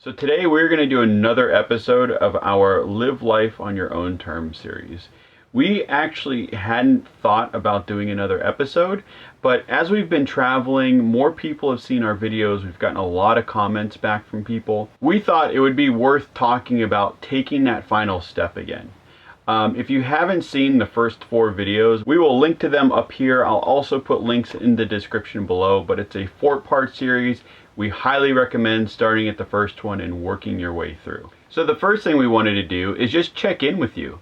So today we're going to do another episode of our Live Life on Your Own Terms series. We actually hadn't thought about doing another episode, but as we've been traveling, more people have seen our videos. We've gotten a lot of comments back from people. We thought it would be worth talking about taking that final step again. If you haven't seen the first 4 videos, we will link to them up here. I'll also put links in the description below, but it's a 4-part series. We highly recommend starting at the first one and working your way through. So the first thing we wanted to do is just check in with you.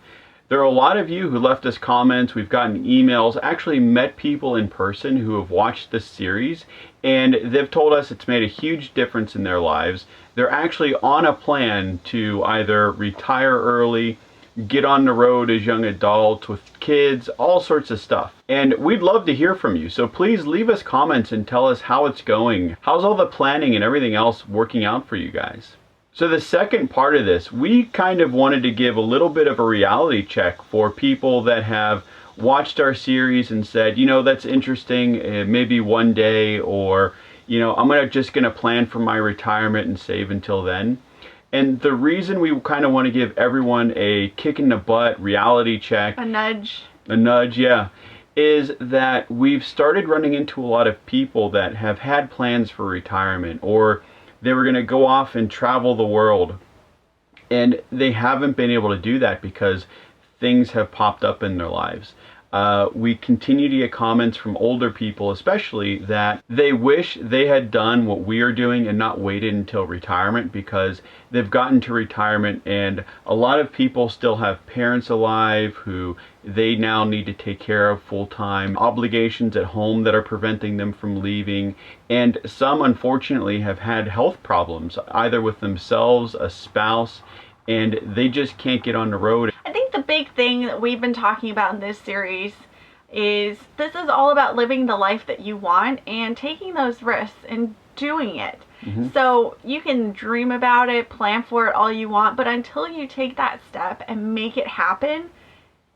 There are a lot of you who left us comments, we've gotten emails, actually met people in person who have watched this series, and they've told us it's made a huge difference in their lives. They're actually on a plan to either retire early, get on the road as young adults with kids, all sorts of stuff. And we'd love to hear from you. So please leave us comments and tell us how it's going. How's all the planning and everything else working out for you guys? So the second part of this, we kind of wanted to give a little bit of a reality check for people that have watched our series and said, you know, that's interesting, maybe one day, or, you know, I'm just gonna plan for my retirement and save until then. And the reason we kind of want to give everyone a kick in the butt reality check, a nudge, yeah, is that we've started running into a lot of people that have had plans for retirement, or they were going to go off and travel the world, and they haven't been able to do that because things have popped up in their lives. We continue to get comments from older people especially that they wish they had done what we are doing and not waited until retirement, because they've gotten to retirement and a lot of people still have parents alive who they now need to take care of full-time, obligations at home that are preventing them from leaving, and some unfortunately have had health problems either with themselves, a spouse, and they just can't get on the road. I think the big thing that we've been talking about in this series is this is all about living the life that you want and taking those risks and doing it. So you can dream about it, plan for it all you want, but until you take that step and make it happen,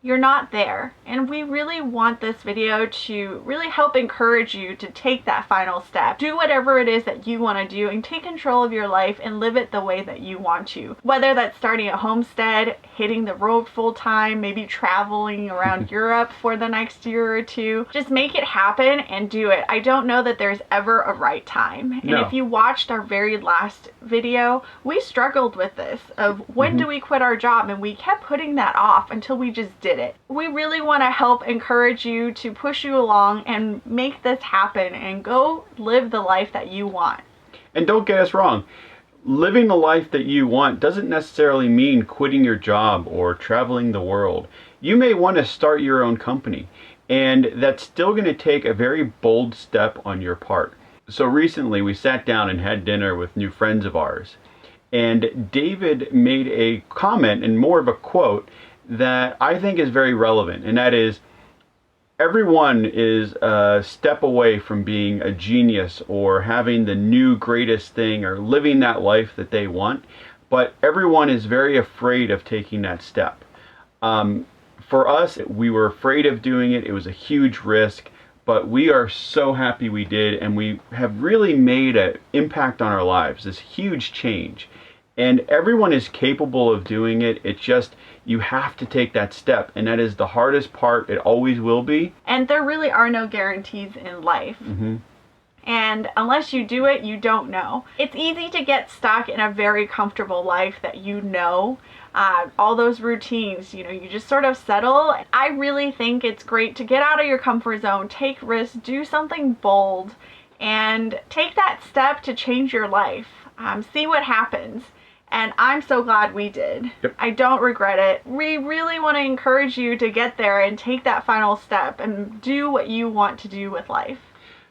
you're not there. And we really want this video to really help encourage you to take that final step. Do whatever it is that you want to do and take control of your life and live it the way that you want to. Whether that's starting a homestead, hitting the road full time, maybe traveling around Europe for the next year or two. Just make it happen and do it. I don't know that there's ever a right time. And if you watched our very last video, we struggled with this of when do we quit our job, and we kept putting that off until we just did it. We really want to help encourage you to push you along and make this happen and go live the life that you want. And don't get us wrong, living the life that you want doesn't necessarily mean quitting your job or traveling the world. You may want to start your own company, and that's still going to take a very bold step on your part. So recently we sat down and had dinner with new friends of ours, and David made a comment, and more of a quote, that I think is very relevant, and that is, everyone is a step away from being a genius or having the new greatest thing or living that life that they want, but everyone is very afraid of taking that step. For us, we were afraid of doing it. It was a huge risk, but we are so happy we did, and we have really made an impact on our lives, this huge change. And everyone is capable of doing it. It's just, you have to take that step. And that is the hardest part. It always will be. And there really are no guarantees in life. And unless you do it, you don't know. It's easy to get stuck in a very comfortable life that you know. All those routines, you know, you just sort of settle. I really think it's great to get out of your comfort zone, take risks, do something bold, and take that step to change your life. See what happens. And I'm so glad we did. I don't regret it. We really want to encourage you to get there and take that final step and do what you want to do with life.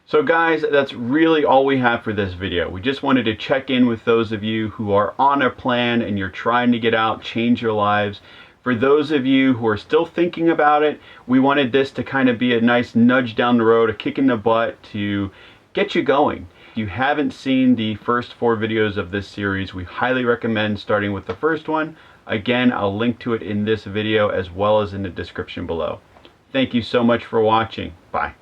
So guys, that's really all we have for this video. We just wanted to check in with those of you who are on a plan and you're trying to get out, change your lives. For those of you who are still thinking about it, we wanted this to kind of be a nice nudge down the road, a kick in the butt to get you going. If you haven't seen the first 4 videos of this series, we highly recommend starting with the first one. Again, I'll link to it in this video as well as in the description below. Thank you so much for watching. Bye.